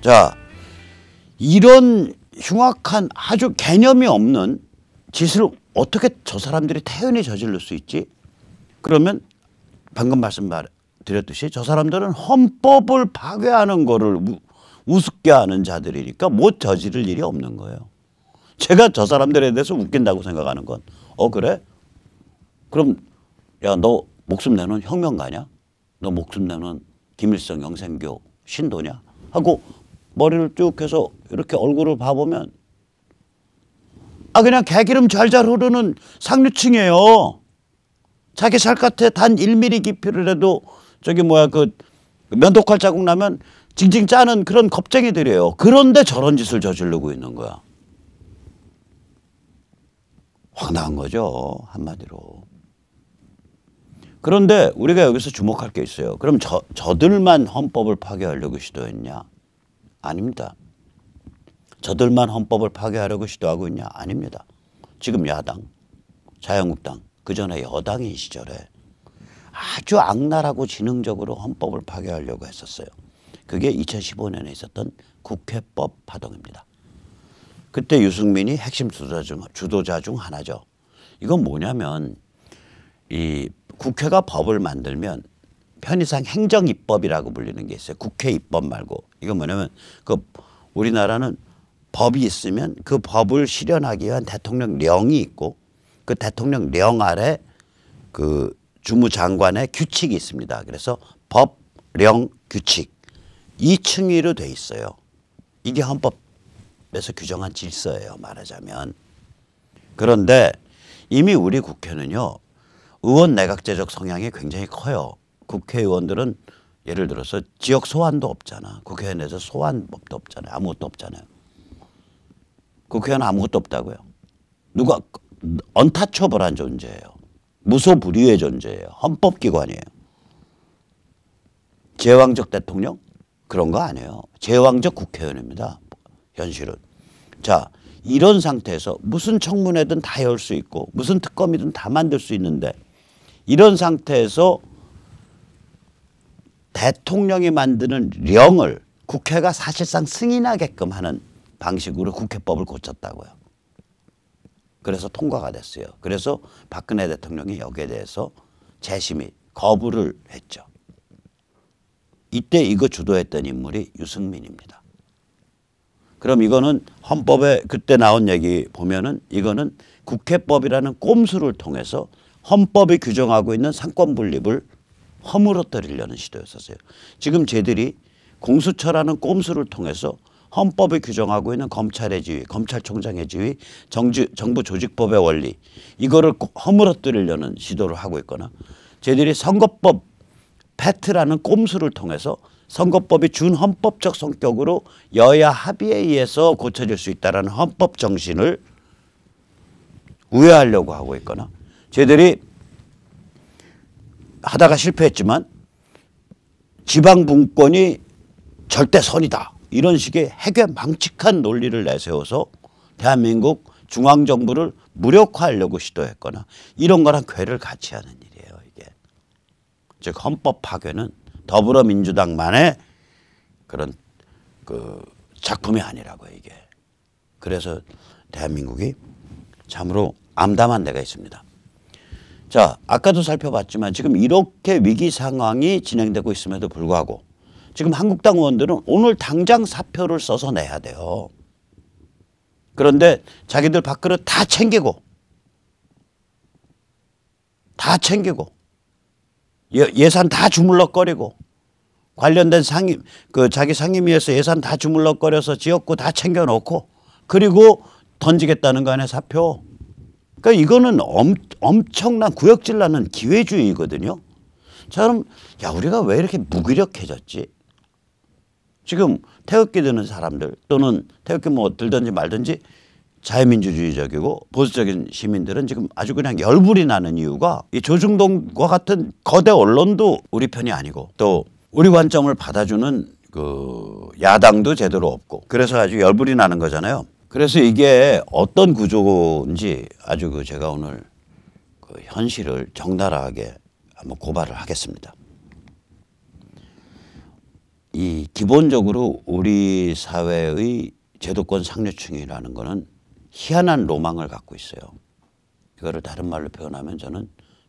자, 이런 흉악한 아주 개념이 없는 짓을 어떻게 저 사람들이 태연히 저지를 수 있지? 그러면 방금 말씀드렸듯이 저 사람들은 헌법을 파괴하는 거를 우습게 하는 자들이니까 못 저지를 일이 없는 거예요. 제가 저 사람들에 대해서 웃긴다고 생각하는 건 그래? 그럼 야, 너 목숨 내는 혁명가냐? 너 목숨 내는 김일성 영생교 신도냐? 하고 머리를 쭉 해서 이렇게 얼굴을 봐보면 그냥 개기름 잘잘 흐르는 상류층이에요. 자기 살갗에 단 1mm 깊이를 해도 그 면도칼 자국 나면 징징 짜는 그런 겁쟁이들이에요. 그런데 저런 짓을 저지르고 있는 거야. 황당한 거죠, 한마디로. 그런데 우리가 여기서 주목할 게 있어요. 그럼 저들만 헌법을 파괴하려고 시도했냐? 아닙니다. 저들만 헌법을 파괴하려고 시도하고 있냐? 아닙니다. 지금 야당, 자유한국당, 그전에 여당인 시절에 아주 악랄하고 지능적으로 헌법을 파괴하려고 했었어요. 그게 2015년에 있었던 국회법 파동입니다. 그때 유승민이 핵심 주도자 중 하나죠. 이건 뭐냐면 이 국회가 법을 만들면 편의상 행정입법이라고 불리는 게 있어요. 국회 입법 말고. 이건 뭐냐면 우리나라는 법이 있으면 그 법을 실현하기 위한 대통령령이 있고 그 대통령령 아래 그 주무장관의 규칙이 있습니다. 그래서 법, 령, 규칙 이 층위로 돼 있어요. 이게 헌법에서 규정한 질서예요, 말하자면. 그런데 이미 우리 국회는요, 의원 내각제적 성향이 굉장히 커요. 국회의원들은 예를 들어서 지역 소환도 없잖아. 국회의원에서 소환법도 없잖아요. 아무것도 없잖아요. 국회의원은 아무것도 없다고요. 누가 언타처블한 존재예요. 무소불위의 존재예요. 헌법기관이에요. 제왕적 대통령? 그런 거 아니에요. 제왕적 국회의원입니다. 현실은. 자, 이런 상태에서 무슨 청문회든 다 열 수 있고 무슨 특검이든 다 만들 수 있는데 이런 상태에서 대통령이 만드는 령을 국회가 사실상 승인하게끔 하는 방식으로 국회법을 고쳤다고요. 그래서 통과가 됐어요. 그래서 박근혜 대통령이 여기에 대해서 재심의 거부를 했죠. 이때 이거 주도했던 인물이 유승민입니다. 그럼 이거는 헌법에 그때 나온 얘기 보면은 이거는 국회법이라는 꼼수를 통해서 헌법이 규정하고 있는 상권 분립을 허물어뜨리려는 시도였었어요. 지금 쟤들이 공수처라는 꼼수를 통해서 헌법이 규정하고 있는 검찰의 지위, 검찰총장의 지위, 정부 조직법의 원리 이거를 허물어뜨리려는 시도를 하고 있거나 쟤들이 선거법 패트라는 꼼수를 통해서 선거법이 준 헌법적 성격으로 여야 합의에 의해서 고쳐질 수 있다는 헌법 정신을 우회하려고 하고 있거나 쟤들이 하다가 실패했지만 지방분권이 절대 선이다. 이런 식의 해괴망측한 논리를 내세워서 대한민국 중앙정부를 무력화하려고 시도했거나 이런 거랑 궤를 같이 하는 일이에요. 이게. 즉 헌법 파괴는 더불어민주당만의 그런 작품이 아니라고요. 이게. 그래서 대한민국이 참으로 암담한 데가 있습니다. 자, 아까도 살펴봤지만 지금 이렇게 위기 상황이 진행되고 있음에도 불구하고 지금 한국당 의원들은 오늘 당장 사표를 써서 내야 돼요. 그런데 자기들 밥그릇 다 챙기고 예산 다 주물럭거리고 관련된 자기 상임위에서 예산 다 주물럭거려서 지역구 다 챙겨놓고 그리고 던지겠다는 거 아니에요, 사표. 그러니까 이거는 엄청난 구역질 나는 기회주의거든요. 자, 그럼 우리가 왜 이렇게 무기력해졌지? 지금 태극기 드는 사람들 또는 태극기 들든지 말든지 자유민주주의적이고 보수적인 시민들은 지금 아주 그냥 열불이 나는 이유가 이 조중동과 같은 거대 언론도 우리 편이 아니고 또 우리 관점을 받아주는 야당도 제대로 없고 그래서 아주 열불이 나는 거잖아요. 그래서 이게 어떤 구조인지 아주 제가 오늘 현실을 적나라하게 한번 고발을 하겠습니다. 이 기본적으로 우리 사회의 제도권 상류층이라는 거는 희한한 로망을 갖고 있어요. 이거를 다른 말로 표현하면 저는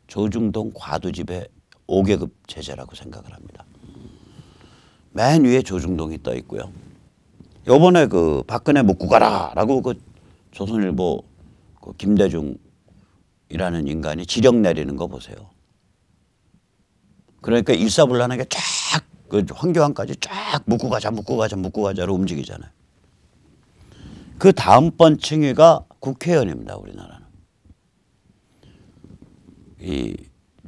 조중동 과두집의 5계급 체제라고 생각을 합니다. 맨 위에 조중동이 떠 있고요. 요번에 그 박근혜 묻고 가라라고 그 조선일보 그 김대중이라는 인간이 지령 내리는 거 보세요. 그러니까 일사불란하게 쫙 그 황교안까지 쫙 묻고 가자로 움직이잖아요. 그 다음번 층위가 국회의원입니다. 우리나라는. 이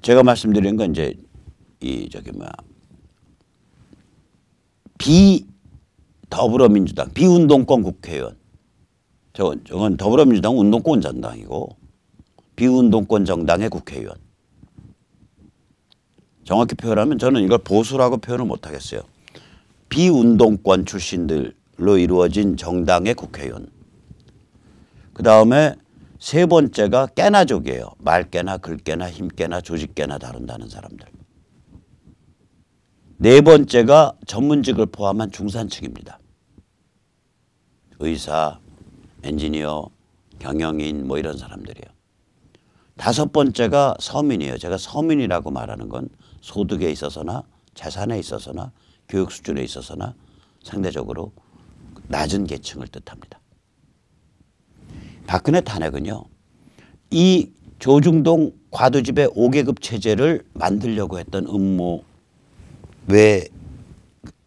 제가 말씀드린 건 이제 이 저기 뭐야 더불어민주당 비운동권 국회의원. 저건 더불어민주당 운동권 정당이고 비운동권 정당의 국회의원. 정확히 표현하면 저는 이걸 보수라고 표현을 못하겠어요. 비운동권 출신들로 이루어진 정당의 국회의원. 그다음에 세 번째가 깨나족이에요. 말깨나 글깨나 힘깨나 조직깨나 다룬다는 사람들. 네 번째가 전문직을 포함한 중산층입니다. 의사, 엔지니어, 경영인 뭐 이런 사람들이에요. 다섯 번째가 서민이에요. 제가 서민이라고 말하는 건 소득에 있어서나 재산에 있어서나 교육 수준에 있어서나 상대적으로 낮은 계층을 뜻합니다. 박근혜 탄핵은요. 이 조중동 과두집의 5계급 체제를 만들려고 했던 음모 외에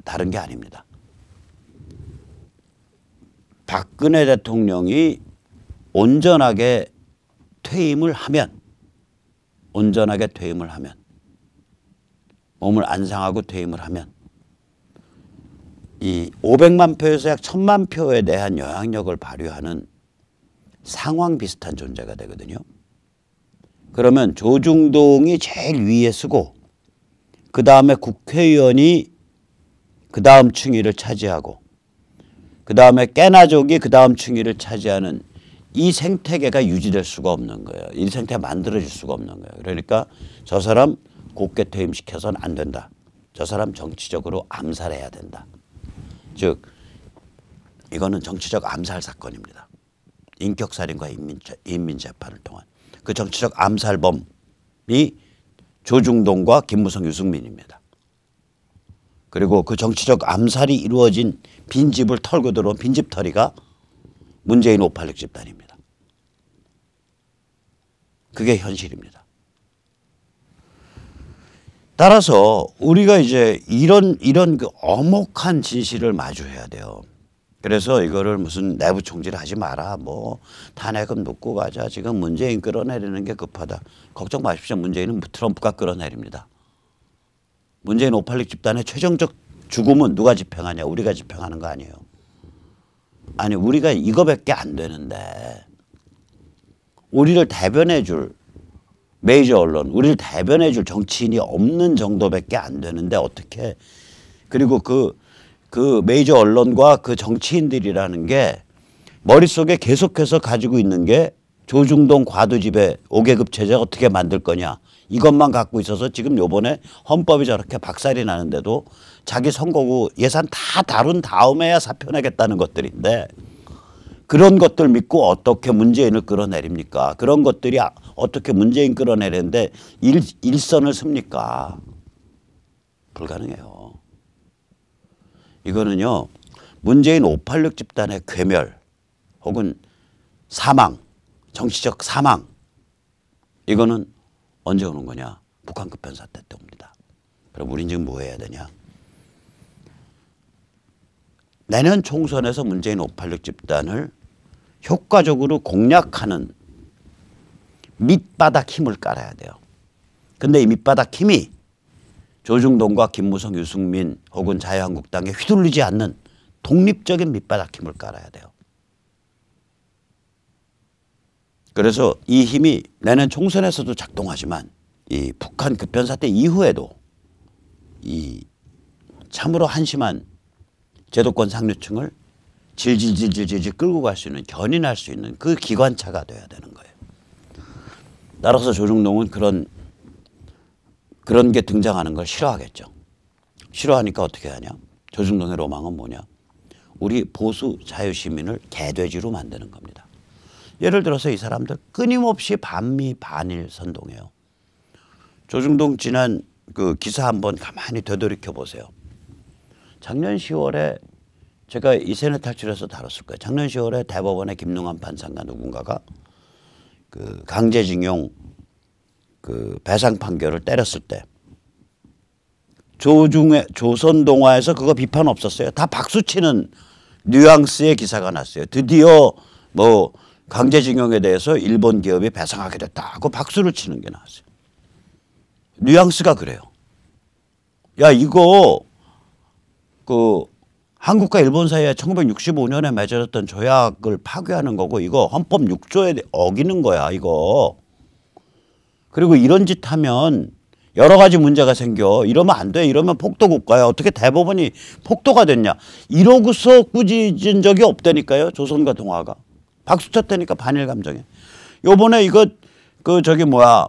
다른 게 아닙니다. 박근혜 대통령이 온전하게 퇴임을 하면 몸을 안상하고 퇴임을 하면 이 500만 표에서 약 1000만 표에 대한 영향력을 발휘하는 상황 비슷한 존재가 되거든요. 그러면 조중동이 제일 위에 서고 그 다음에 국회의원이 그 다음 층위를 차지하고 그 다음에 깨나족이 그 다음 층위를 차지하는 이 생태계가 유지될 수가 없는 거예요. 이 생태가 만들어질 수가 없는 거예요. 그러니까 저 사람 곱게 퇴임시켜서는 안 된다. 저 사람 정치적으로 암살해야 된다. 즉 이거는 정치적 암살 사건입니다. 인격살인과 인민재판을 통한 그 정치적 암살범이 조중동과 김무성, 유승민입니다. 그리고 그 정치적 암살이 이루어진 빈집을 털고 들어온 빈집털이가 문재인 586 집단입니다. 그게 현실입니다. 따라서 우리가 이제 이런 그 엄혹한 진실을 마주해야 돼요. 그래서 이거를 무슨 내부 총질 하지 마라. 뭐 탄핵은 놓고 가자. 지금 문재인 끌어내리는 게 급하다. 걱정 마십시오. 문재인은 트럼프가 끌어내립니다. 문재인 586 집단의 최종적 죽음은 누가 집행하냐. 우리가 집행하는 거 아니에요. 아니 우리가 이거밖에 안 되는데 우리를 대변해 줄 메이저 언론, 우리를 대변해 줄 정치인이 없는 정도밖에 안 되는데 어떻게 그리고 그 메이저 언론과 그 정치인들이라는 게 머릿속에 계속해서 가지고 있는 게 조중동 과두집의 5계급 체제 어떻게 만들 거냐. 이것만 갖고 있어서 지금 요번에 헌법이 저렇게 박살이 나는데도 자기 선거구 예산 다 다룬 다음에야 사표 내겠다는 것들인데 그런 것들 믿고 어떻게 문재인을 끌어내립니까? 그런 것들이 어떻게 문재인 끌어내리는데 일선을 씁니까? 불가능해요. 이거는요. 문재인 586 집단의 괴멸 혹은 사망, 정치적 사망 이거는 언제 오는 거냐? 북한 급변 사태 때 옵니다. 그럼 우린 지금 뭐 해야 되냐? 내년 총선에서 문재인 586 집단을 효과적으로 공략하는 밑바닥 힘을 깔아야 돼요. 근데 이 밑바닥 힘이 조중동과 김무성, 유승민 혹은 자유한국당에 휘둘리지 않는 독립적인 밑바닥 힘을 깔아야 돼요. 그래서 이 힘이 내년 총선에서도 작동하지만 이 북한 급변 사태 이후에도 이 참으로 한심한 제도권 상류층을 질질 끌고 갈 수 있는 견인할 수 있는 그 기관차가 돼야 되는 거예요. 따라서 조중동은 그런 게 등장하는 걸 싫어하겠죠. 싫어하니까 어떻게 하냐. 조중동의 로망은 뭐냐? 우리 보수 자유시민을 개돼지로 만드는 겁니다. 예를 들어서 이 사람들 끊임없이 반미 반일 선동해요. 조중동 지난 그 기사 한번 가만히 되돌이켜 보세요. 작년 10월에 제가 이세네 탈출해서 다뤘을 거예요. 작년 10월에 대법원의 김능환 판사가 누군가가 그 강제징용 그 배상 판결을 때렸을 때 조선동화에서 그거 비판 없었어요. 다 박수치는 뉘앙스의 기사가 났어요. 드디어 뭐 강제징용에 대해서 일본 기업이 배상하게 됐다 하고 박수를 치는 게 나왔어요. 뉘앙스가 그래요. 야, 이거 그 한국과 일본 사이에 1965년에 맺어졌던 조약을 파괴하는 거고 이거 헌법 6조에 어기는 거야, 이거. 그리고 이런 짓 하면 여러 가지 문제가 생겨. 이러면 안 돼. 이러면 폭도 국가야. 어떻게 대법원이 폭도가 됐냐. 이러고서 꾸짖은 적이 없다니까요. 조선과 동아가. 박수 쳤다니까 반일 감정에. 요번에 이거 그 저기 뭐야.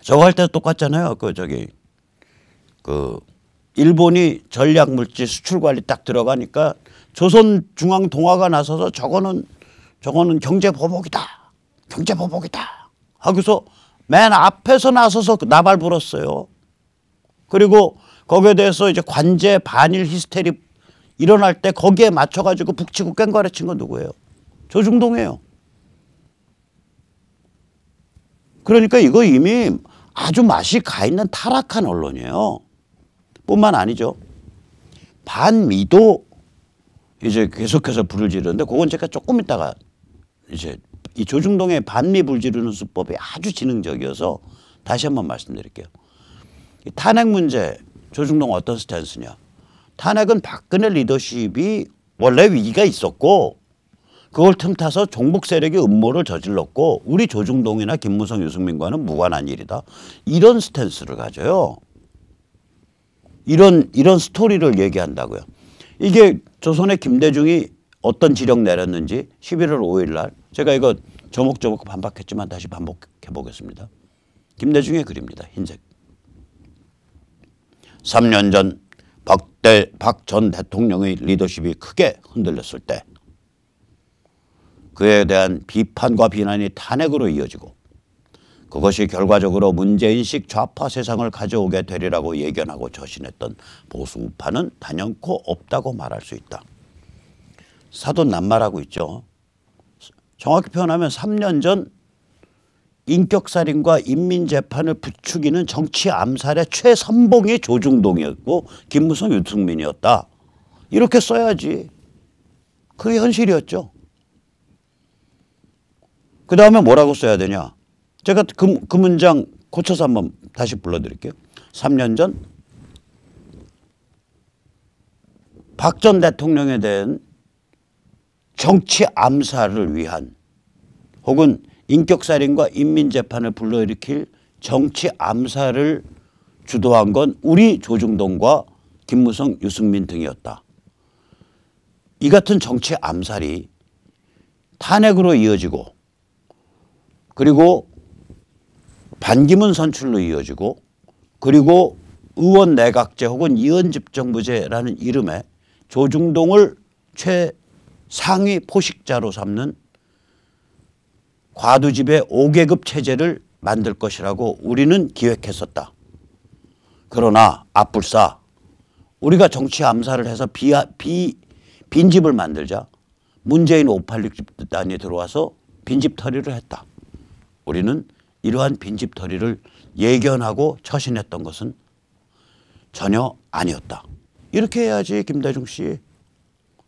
저거 할 때 똑같잖아요. 그 저기 그 일본이 전략물질 수출 관리 딱 들어가니까 조선중앙동아가 나서서 저거는 경제보복이다. 경제보복이다. 하고서 맨 앞에서 나서서 나발 불었어요. 그리고 거기에 대해서 이제 관제 반일 히스테리 일어날 때 거기에 맞춰가지고 북치고 깽가리 친 건 누구예요? 조중동이에요. 그러니까 이거 이미 아주 맛이 가 있는 타락한 언론이에요. 뿐만 아니죠. 반미도 이제 계속해서 불을 지르는데 그건 제가 조금 있다가 이제 이 조중동의 반미 불 지르는 수법이 아주 지능적이어서 다시 한번 말씀드릴게요. 이 탄핵 문제 조중동 어떤 스탠스냐. 탄핵은 박근혜 리더십이 원래 위기가 있었고 그걸 틈타서 종북 세력이 음모를 저질렀고 우리 조중동이나 김무성 유승민과는 무관한 일이다. 이런 스탠스를 가져요. 이런 스토리를 얘기한다고요. 이게 조선의 김대중이 어떤 지령 내렸는지 11월 5일 날 제가 이거 조목조목 반박했지만 다시 반복해 보겠습니다. 김대중의 글입니다. 흰색. 3년 전 박 전 대통령의 리더십이 크게 흔들렸을 때 그에 대한 비판과 비난이 탄핵으로 이어지고 그것이 결과적으로 문재인식 좌파 세상을 가져오게 되리라고 예견하고 저신했던 보수 우파는 단연코 없다고 말할 수 있다. 사돈 낱말하고 있죠. 정확히 표현하면 3년 전 인격살인과 인민재판을 부추기는 정치 암살의 최선봉이 조중동이었고 김무성 유승민이었다. 이렇게 써야지. 그게 현실이었죠. 그 다음에 뭐라고 써야 되냐. 제가 그 문장 고쳐서 한번 다시 불러드릴게요. 3년 전 박 전 대통령에 대한 정치 암살을 위한 혹은 인격살인과 인민재판을 불러일으킬 정치 암살을 주도한 건 우리 조중동과 김무성, 유승민 등이었다. 이 같은 정치 암살이 탄핵으로 이어지고 그리고 반기문 선출로 이어지고 그리고 의원 내각제 혹은 이원집정부제라는 이름의 조중동을 최상위 포식자로 삼는 과두집의 5계급 체제를 만들 것이라고 우리는 기획했었다. 그러나 앞불사 우리가 정치 암살을 해서 빈집을 만들자 문재인 586 집단이 들어와서 빈집 털이를 했다. 우리는 이러한 빈집 털이를 예견하고 처신했던 것은 전혀 아니었다. 이렇게 해야지 김대중 씨.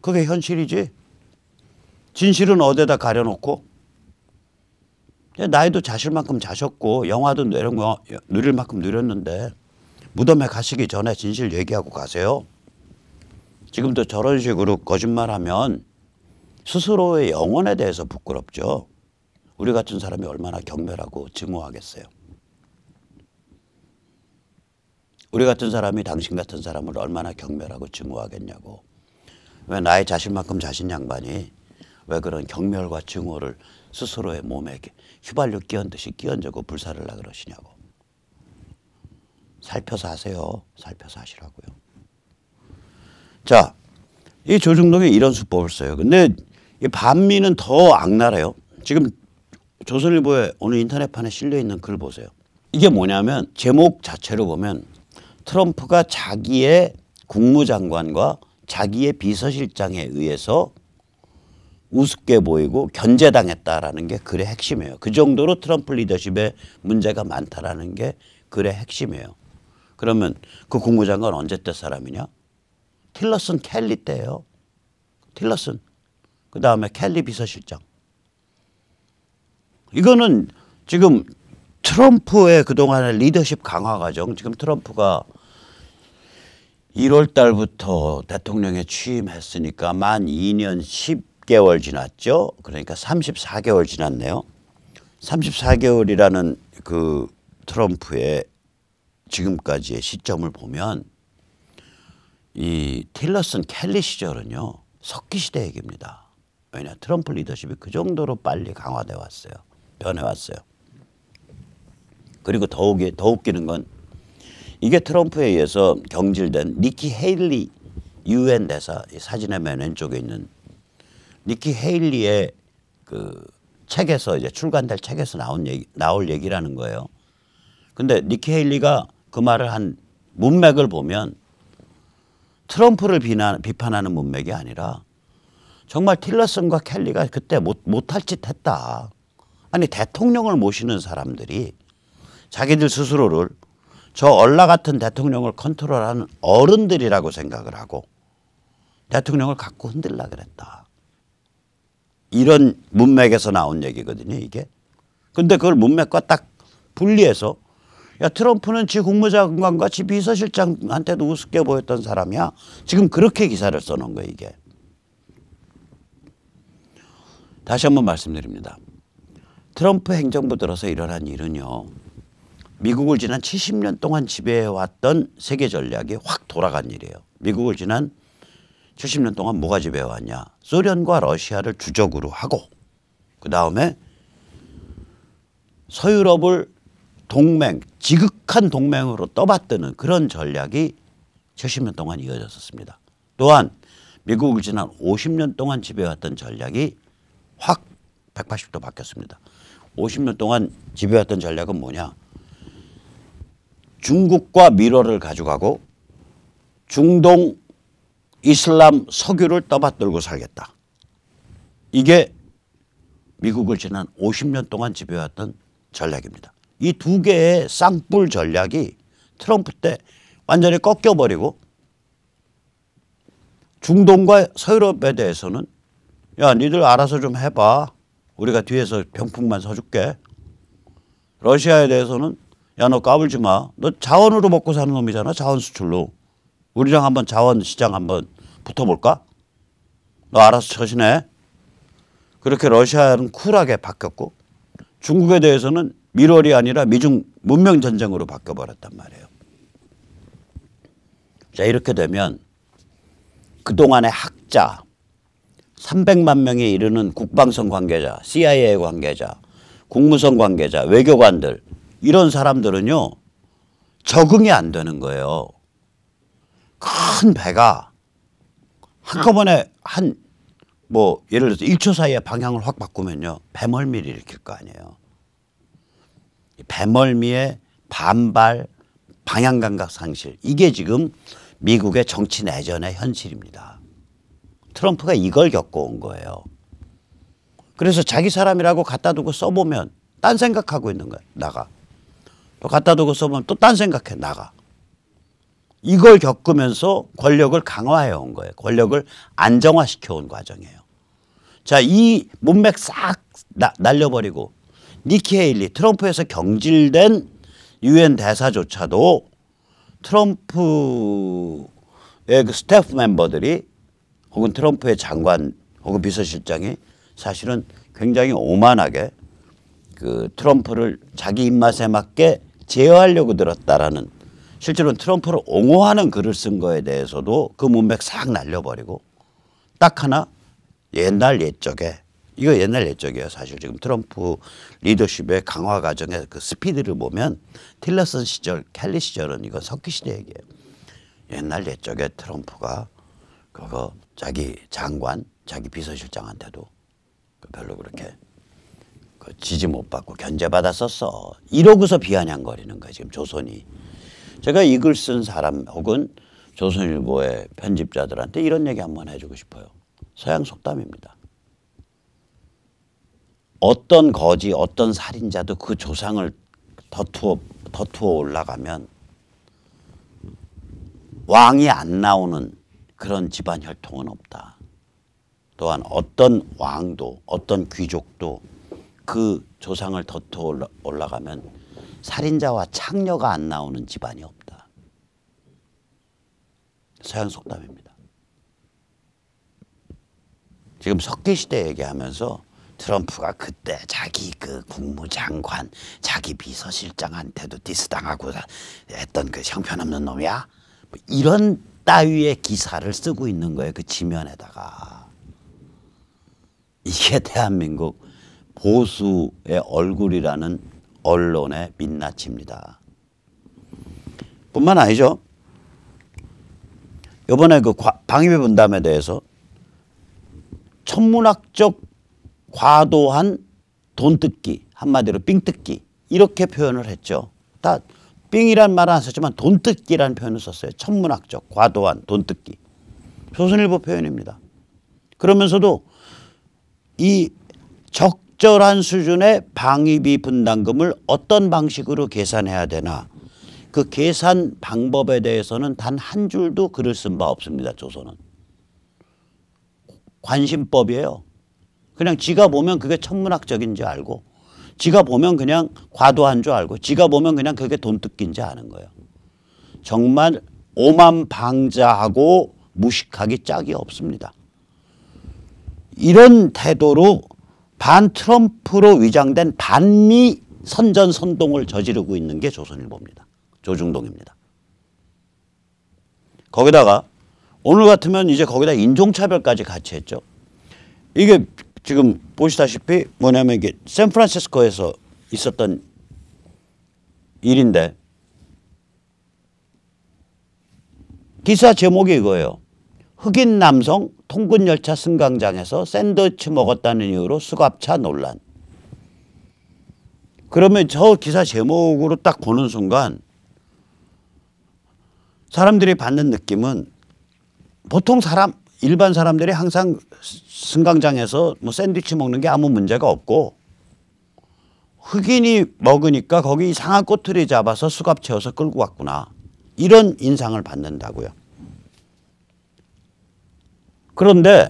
그게 현실이지. 진실은 어디다 가려놓고 나이도 자실 만큼 자셨고 영화도 누릴 만큼 누렸는데 무덤에 가시기 전에 진실 얘기하고 가세요. 지금도 저런 식으로 거짓말하면 스스로의 영혼에 대해서 부끄럽죠. 우리 같은 사람이 얼마나 경멸하고 증오하겠어요. 우리 같은 사람이 당신 같은 사람을 얼마나 경멸하고 증오하겠냐고. 왜 나의 자신만큼 자신 양반이 왜 그런 경멸과 증오를 스스로의 몸에 휘발유 끼얹듯이 끼얹고 불살을라 그러시냐고. 살펴서 하세요. 살펴서 하시라고요. 자, 이 조중동이 이런 수법을 써요. 근데 이 반미는 더 악랄해요. 지금 조선일보에 오늘 인터넷판에 실려 있는 글 보세요. 이게 뭐냐면 제목 자체로 보면 트럼프가 자기의 국무장관과 자기의 비서실장에 의해서 우습게 보이고 견제당했다라는 게 글의 핵심이에요. 그 정도로 트럼프 리더십에 문제가 많다라는 게 글의 핵심이에요. 그러면 그 국무장관 언제 때 사람이냐? 틸러슨 켈리 때예요. 틸러슨. 그다음에 켈리 비서실장. 이거는 지금 트럼프의 그동안의 리더십 강화 과정, 지금 트럼프가 1월 달부터 대통령에 취임했으니까 만 2년 10개월 지났죠. 그러니까 34개월 지났네요. 34개월이라는 그 트럼프의 지금까지의 시점을 보면 이 틸러슨 켈리 시절은요. 석기 시대 얘기입니다. 왜냐 트럼프 리더십이 그 정도로 빨리 강화돼 왔어요. 변해왔어요. 그리고 더 웃기는 건 이게 트럼프에 의해서 경질된 니키 헤일리 UN 대사, 사진의 맨 왼쪽에 있는 니키 헤일리의 그 책에서 이제 출간될 책에서 나올 얘기라는 거예요. 근데 니키 헤일리가 그 말을 한 문맥을 보면 트럼프를 비판하는 문맥이 아니라 정말 틸러슨과 켈리가 그때 못할 짓 했다. 아니 대통령을 모시는 사람들이 자기들 스스로를 저 얼라 같은 대통령을 컨트롤하는 어른들이라고 생각을 하고 대통령을 갖고 흔들라 그랬다. 이런 문맥에서 나온 얘기거든요, 이게. 근데 그걸 문맥과 딱 분리해서 야 트럼프는 지 국무장관과 지 비서실장한테도 우습게 보였던 사람이야. 지금 그렇게 기사를 써놓은 거예요, 이게. 다시 한번 말씀드립니다. 트럼프 행정부 들어서 일어난 일은요. 미국을 지난 70년 동안 지배해왔던 세계 전략이 확 돌아간 일이에요. 미국을 지난 70년 동안 뭐가 지배해왔냐. 소련과 러시아를 주적으로 하고 그다음에 서유럽을 동맹, 지극한 동맹으로 떠받드는 그런 전략이 70년 동안 이어졌었습니다. 또한 미국을 지난 50년 동안 지배해왔던 전략이 확 180도 바뀌었습니다. 50년 동안 지배해왔던 전략은 뭐냐. 중국과 미러를 가져가고 중동 이슬람 석유를 떠받들고 살겠다. 이게 미국을 지난 50년 동안 지배해왔던 전략입니다. 이 두 개의 쌍뿔 전략이 트럼프 때 완전히 꺾여버리고 중동과 서유럽에 대해서는 야 니들 알아서 좀 해봐. 우리가 뒤에서 병풍만 서줄게. 러시아에 대해서는 야 너 까불지 마. 너 자원으로 먹고 사는 놈이잖아. 자원 수출로. 우리랑 한번 자원 시장 한번 붙어볼까? 너 알아서 처신해. 그렇게 러시아는 쿨하게 바뀌었고 중국에 대해서는 밀월이 아니라 미중 문명 전쟁으로 바뀌어버렸단 말이에요. 자 이렇게 되면 그동안의 학자 300만 명에 이르는 국방성 관계자, CIA 관계자, 국무성 관계자, 외교관들 이런 사람들은요. 적응이 안 되는 거예요. 큰 배가 한꺼번에 예를 들어서 1초 사이에 방향을 확 바꾸면요. 배멀미를 일으킬 거 아니에요. 배멀미의 반발, 방향감각 상실 이게 지금 미국의 정치 내전의 현실입니다. 트럼프가 이걸 겪어온 거예요. 그래서 자기 사람이라고 갖다 두고 써보면 딴 생각하고 있는 거야. 나가. 또 갖다 두고 써보면 또 딴 생각해. 나가. 이걸 겪으면서 권력을 강화해 온 거예요. 권력을 안정화시켜 온 과정이에요. 자, 이 문맥 싹 날려버리고 니키 헤일리 트럼프에서 경질된 UN 대사조차도 트럼프의 그 스태프 멤버들이 혹은 트럼프의 장관 혹은 비서실장이 사실은 굉장히 오만하게 그 트럼프를 자기 입맛에 맞게 제어하려고 들었다라는 실제로는 트럼프를 옹호하는 글을 쓴 거에 대해서도 그 문맥 싹 날려버리고 딱 하나 옛날 옛적에 이거 옛날 옛적이에요. 사실 지금 트럼프 리더십의 강화 과정의 그 스피드를 보면 틸러슨 시절, 켈리 시절은 이건 석기 시대 얘기예요. 옛날 옛적에 트럼프가 그거 자기 장관, 자기 비서실장한테도 별로 그렇게 지지 못 받고 견제받았었어. 이러고서 비아냥거리는 거야 지금 조선이. 제가 이 글 쓴 사람 혹은 조선일보의 편집자들한테 이런 얘기 한번 해주고 싶어요. 서양 속담입니다. 어떤 거지, 어떤 살인자도 그 조상을 더투어 올라가면 왕이 안 나오는 그런 집안 혈통은 없다. 또한 어떤 왕도 어떤 귀족도 그 조상을 더투어 올라가면 살인자와 창녀가 안 나오는 집안이 없다. 서양 속담입니다. 지금 석기시대 얘기하면서 트럼프가 그때 자기 그 국무장관, 자기 비서실장한테도 디스당하고 했던 그 형편없는 놈이야? 뭐 이런 따위의 기사를 쓰고 있는 거예요. 그 지면에다가. 이게 대한민국 보수의 얼굴이라는 언론의 민낯입니다. 뿐만 아니죠. 이번에 그 방위비 분담에 대해서 천문학적 과도한 돈 뜯기, 한마디로 삥 뜯기 이렇게 표현을 했죠. 다 삥이란 말은 안 썼지만 돈 뜯기라는 표현을 썼어요. 천문학적 과도한 돈 뜯기. 조선일보 표현입니다. 그러면서도 이 적절한 수준의 방위비 분담금을 어떤 방식으로 계산해야 되나 그 계산 방법에 대해서는 단 한 줄도 글을 쓴 바 없습니다. 조선은. 관심법이에요. 그냥 지가 보면 그게 천문학적인지 알고 지가 보면 그냥 과도한 줄 알고 지가 보면 그냥 그게 돈 뜯기인지 아는 거예요. 정말 오만방자하고 무식하기 짝이 없습니다. 이런 태도로 반 트럼프로 위장된 반미 선전선동을 저지르고 있는 게 조선일보입니다. 조중동입니다. 거기다가 오늘 같으면 이제 거기다 인종차별까지 같이 했죠. 이게 지금 보시다시피 뭐냐면 이게 샌프란시스코에서 있었던 일인데 기사 제목이 이거예요. 흑인 남성 통근열차 승강장에서 샌드위치 먹었다는 이유로 수갑차 논란. 그러면 저 기사 제목으로 딱 보는 순간 사람들이 받는 느낌은 보통 일반 사람들이 항상 승강장에서 뭐 샌드위치 먹는 게 아무 문제가 없고 흑인이 먹으니까 거기 이상한 꼬투리 잡아서 수갑 채워서 끌고 왔구나. 이런 인상을 받는다고요. 그런데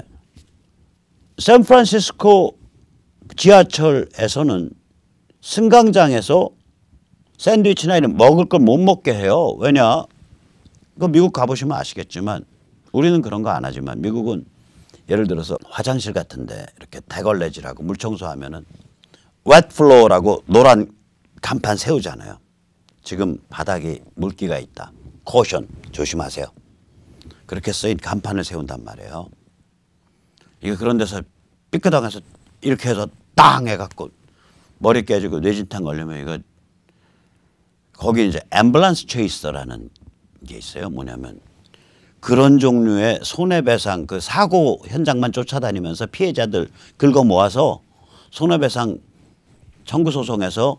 샌프란시스코 지하철에서는 승강장에서 샌드위치나 이런 먹을 걸 못 먹게 해요. 왜냐? 그 미국 가보시면 아시겠지만 우리는 그런 거 안 하지만 미국은 예를 들어서 화장실 같은데 이렇게 대걸레질하고 물 청소하면은 wet floor라고 노란 간판 세우잖아요. 지금 바닥에 물기가 있다. caution 조심하세요. 그렇게 쓰인 간판을 세운단 말이에요. 이거 그런 데서 삐끗하면서 이렇게 해서 땅 해갖고 머리 깨지고 뇌진탕 걸리면 이거 거기 이제 앰뷸런스 체이서라는 게 있어요. 뭐냐면 그런 종류의 손해배상 그 사고 현장만 쫓아다니면서 피해자들 긁어 모아서 손해배상 청구 소송에서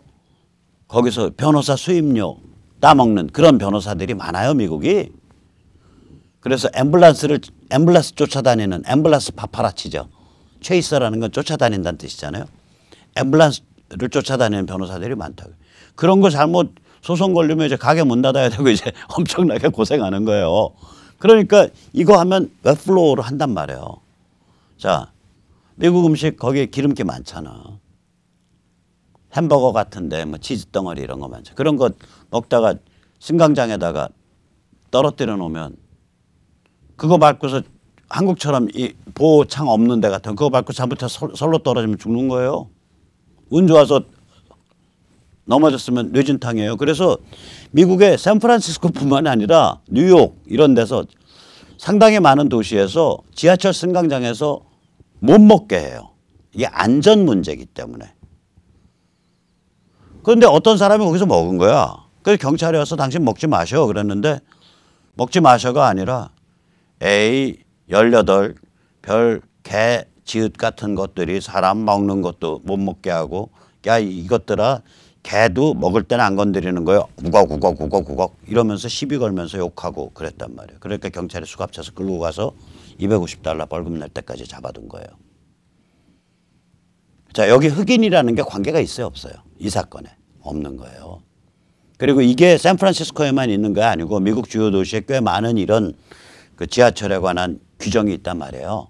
거기서 변호사 수임료 따먹는 그런 변호사들이 많아요. 미국이. 그래서 앰뷸런스 쫓아다니는 앰뷸런스 파파라치죠. 체이서라는 건 쫓아다닌다는 뜻이잖아요. 앰뷸런스를 쫓아다니는 변호사들이 많다고. 그런 거 잘못 소송 걸리면 이제 가게 문 닫아야 되고 이제 엄청나게 고생하는 거예요. 그러니까 이거 하면 웹플로우로 한단 말이에요. 자, 미국 음식 거기에 기름기 많잖아. 햄버거 같은데 뭐 치즈 덩어리 이런 거 많죠. 그런 거 먹다가 승강장에다가 떨어뜨려 놓으면 그거 밟고서 한국처럼 이 보호창 없는 데 같은 그거 밟고 잘못해 설로 떨어지면 죽는 거예요. 운 좋아서 넘어졌으면 뇌진탕이에요. 그래서 미국의 샌프란시스코뿐만 아니라 뉴욕 이런 데서 상당히 많은 도시에서 지하철 승강장에서 못 먹게 해요. 이게 안전 문제이기 때문에. 그런데 어떤 사람이 거기서 먹은 거야. 그래서 경찰이 와서 당신 먹지 마셔 그랬는데 먹지 마셔가 아니라 에이 18 별 개 지읒 같은 것들이 사람 먹는 것도 못 먹게 하고 야 이것들아 개도 먹을 때는 안 건드리는 거예요. 우걱우걱 이러면서 시비 걸면서 욕하고 그랬단 말이에요. 그러니까 경찰이 수갑차서 끌고 가서 $250 벌금 낼 때까지 잡아둔 거예요. 자, 여기 흑인이라는 게 관계가 있어요, 없어요? 이 사건에 없는 거예요. 그리고 이게 샌프란시스코에만 있는 게 아니고 미국 주요 도시에 꽤 많은 이런 그 지하철에 관한 규정이 있단 말이에요.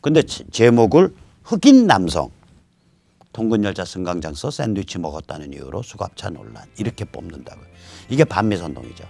근데 제목을 흑인 남성 통근열차 승강장서 샌드위치 먹었다는 이유로 수갑차 논란 이렇게 뽑는다고요. 이게 반미선동이죠.